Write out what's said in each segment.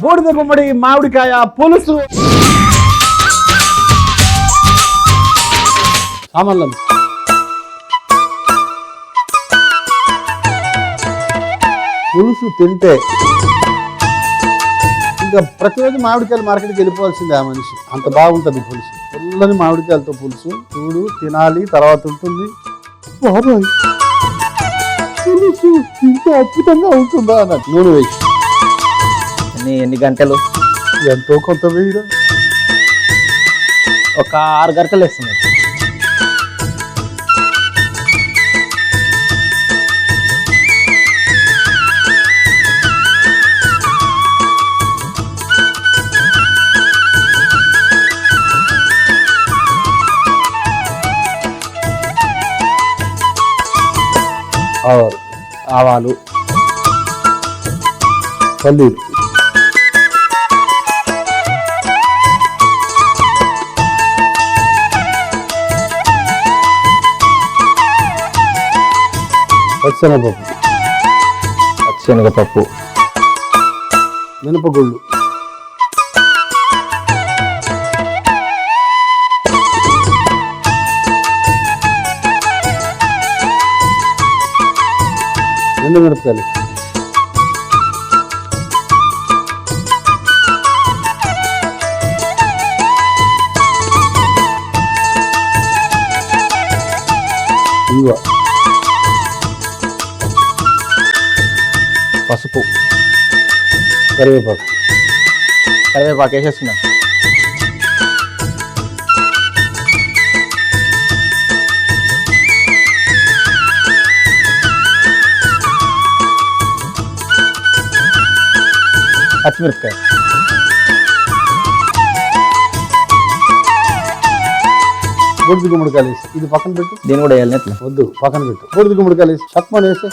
బూడిద గుమ్మడి మామిడికాయ పులుసు. సామాన్లు పులుసు తింటే ఇంకా ప్రతిరోజు మామిడికాయలు మార్కెట్కి వెళ్ళిపోవాల్సిందే ఆ మనిషి, అంత బాగుంటుంది పులుసు. పుల్లని మామిడికాయలతో పులుసు చూడు, తినాలి, తర్వాత ఉంటుంది. బాబాయ్ పులుసు ఇంత అద్భుతంగా ఉంటుందా అన్నట్టు. నూనె వేసి ఎన్ని గంటలు? ఎంతో కొంత వేయడం. ఒక 6 గంటలు వేస్తున్నారు. ఆవాలు, పల్లీలు, పచ్చిశనగపప్పు, మినపగుళ్ళు, ఎండుమిరపకాయలు, ఇంగువ, పసుపు, కరివేపాకు వేసేస్తున్నాను. పచ్చిమిరపకాయ, బూడిద గుమ్మడికాయలు వేసి ఇది పక్కన పెట్టు. దీన్ని కూడా వేయాలి. ఎట్లా? వద్దు, పక్కన పెట్టు. బూడిద గుమ్మడికాయలు వేసి చక్మని వేసి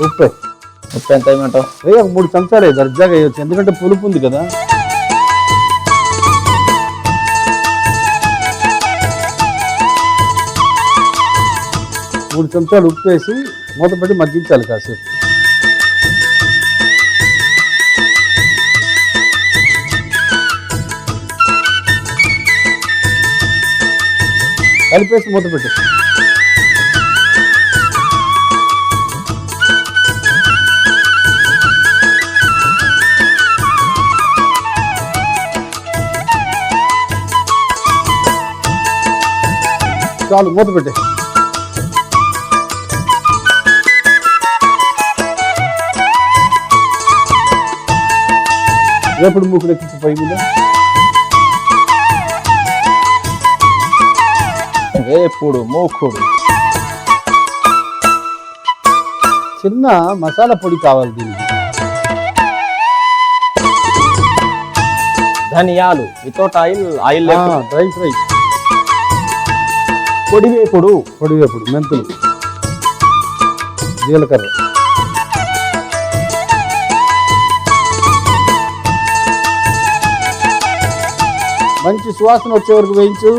ఉప్పు ఎంత వేయమంటావు? 3 చెంచాలు దర్జాగా వేయచ్చు, ఎందుకంటే పులుపు ఉంది కదా. మూడు చెంచాలు ఉప్పు వేసి మూత పెట్టి మగ్గించాలి కాసేపు. కలిపేసి మూత పెట్టి చాలు, మూత పెట్టి వేపుడు మూకుడు ఎక్కించి పొయ్యి మీద. వేపుడు మూకుడు. చిన్న మసాలా పొడి కావాలి దీనికి. ధనియాలు వితౌట్ ఆయిల్ డ్రై ఫ్రై. పొడి వేపుడు, మెంతులు, జీలకర్ర, మంచి సువాసన వచ్చే వరకు వేయించు.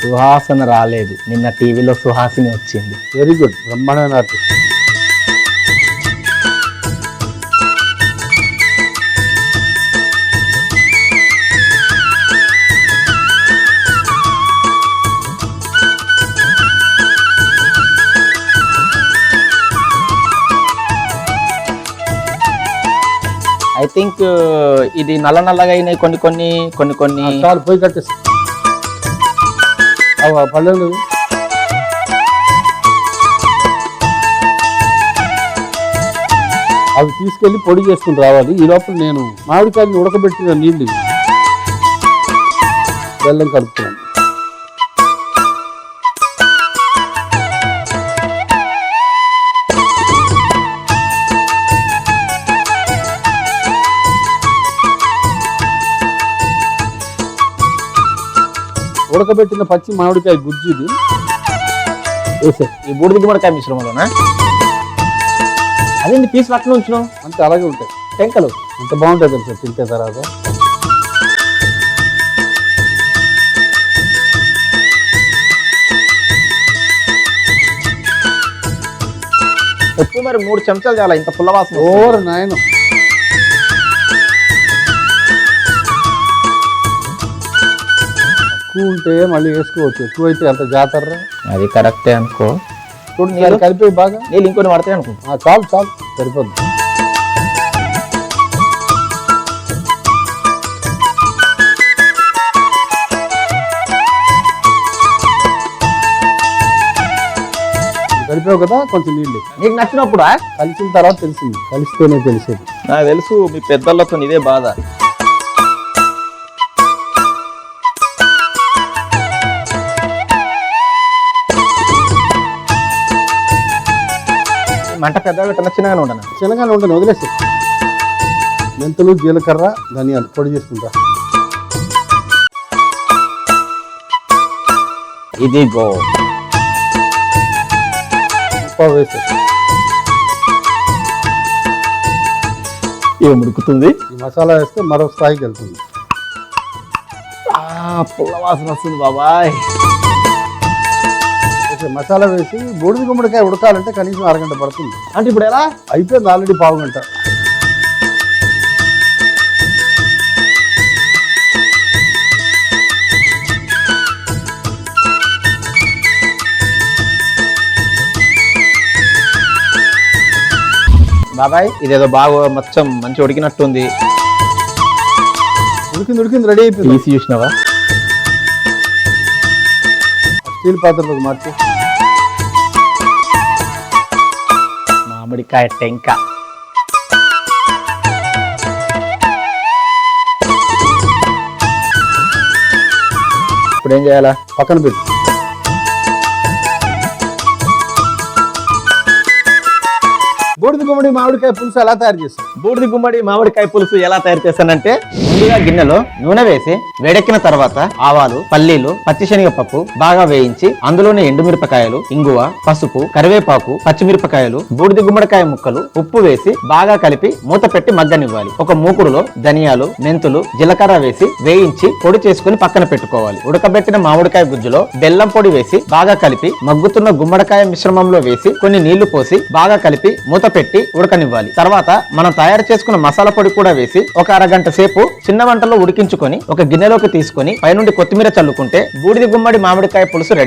సుహాసన రాలేదు, నిన్న టీవీలో సుహాసిని వచ్చింది. వెరీ గుడ్, బ్రహ్మాండమైన ఆర్టిస్ట్. ఐ థింక్ ఇది నల్లగా అయినాయి కొన్ని. చాలు, పోయి కట్టేసి పళ్ళు అవి తీసుకెళ్ళి పొడి చేసుకుని రావాలి. ఈ లోపల నేను మామిడికాయని ఉడకబెట్టిన నీళ్ళు బెల్లం కలుపుతున్నాను. ఉడకబెట్టిన పచ్చి మామిడికాయ గుజ్జు ఇది వేసే. ఈ బూడిద గుమ్మడికాయ మిశ్రమంలోనా? అదేంటి పీస్ పక్కన ఉంచును? అంతే, అలాగే ఉంటాయి టెంకలు. అంత బాగుంటాయి తెలుసా తింటే. తర్వాత ఉప్పు మరి 3 చెంచాలు చాలా ఇంత పుల్లవాసన వస్తుంది. ఓరు నాయన తక్కువ ఉంటే మళ్ళీ వేసుకోవచ్చు, ఎక్కువైతే అంత జాతర. అది కరెక్టే అనుకో. చూడు అది నీళ్ళు కలిపి బాగా నీళ్ళు ఇంకొని పడతాయి అనుకుంటా. చాలు చాలు సరిపోద్ది. కలిపావు కదా, కొంచెం నీళ్ళు నీకు నచ్చినప్పుడు కలిసిన తర్వాత తెలిసింది, కలిస్తేనే తెలిసేది. నాకు తెలుసు మీ పెద్దలతో ఇదే బాధ. మంట పెద్ద పెట్టిన చిన్నగానే ఉండను. చిన్నగానే ఉంటుంది, వదిలేసి. మెంతులు, జీలకర్ర, ధనియాలు పొడి చేసుకుంటా. ఇదిగో ఉప్పు వేసి ఏం ఉడుకుతుంది. ఈ మసాలా వేస్తే మరో స్థాయికి వెళ్తుంది. పుల్ల వాసన వస్తుంది బాబాయ్. మసాలా వేసి బూడిద గుమ్మడికాయ ఉడకాలంటే కనీసం అరగంట పడుతుంది. అంటే ఇప్పుడు ఎలా అయిపోయింది ఆల్రెడీ, పావు గంట. బాబాయ్ ఇదేదో బాగా మొత్తం మంచి ఉడికినట్టుంది. ఉడికింది రెడీ అయిపోయింది. తీసి చూసినావా? స్టీల్ పాత్రలోకి మార్చి మామిడికాయ టెంక. ఇప్పుడు ఏం చేయాలా? పక్కన పెట్టు. బూడిద గుమ్మడి మామిడికాయ పులుసు ఎలా తయారు చేస్తాం? బూడిద గుమ్మడి మామిడికాయ పులుసు ఎలా తయారు చేస్తానంటే, ముందుగా గిన్నెలో నూనె వేసి వేడెక్కిన తర్వాత ఆవాలు, పల్లీలు, పచ్చిశనగపప్పు బాగా వేయించి అందులోనే ఎండుమిరపకాయలు, ఇంగువ, పసుపు, కరివేపాకు, పచ్చిమిరపకాయలు, బూడిద గుమ్మడికాయ ముక్కలు, ఉప్పు వేసి బాగా కలిపి మూత పెట్టి మగ్గనివ్వాలి. ఒక మూకుడులో ధనియాలు, మెంతులు, జీలకర్ర వేసి వేయించి పొడి చేసుకుని పక్కన పెట్టుకోవాలి. ఉడకబెట్టిన మామిడికాయ గుజ్జులో బెల్లం పొడి వేసి బాగా కలిపి మగ్గుతున్న గుమ్మడికాయ మిశ్రమంలో వేసి కొన్ని నీళ్లు పోసి బాగా కలిపి మూత పెట్టి ఉడకనివ్వాలి. తర్వాత మనం తయారు చేసుకున్న మసాలా పొడి కూడా వేసి ఒక అరగంట సేపు చిన్న వంటలో ఉడికించుకొని ఒక గిన్నెలోకి తీసుకొని పైనుండి కొత్తిమీర చల్లుకుంటే బూడిద గుమ్మడి మామిడికాయ పులుసు రెడీ.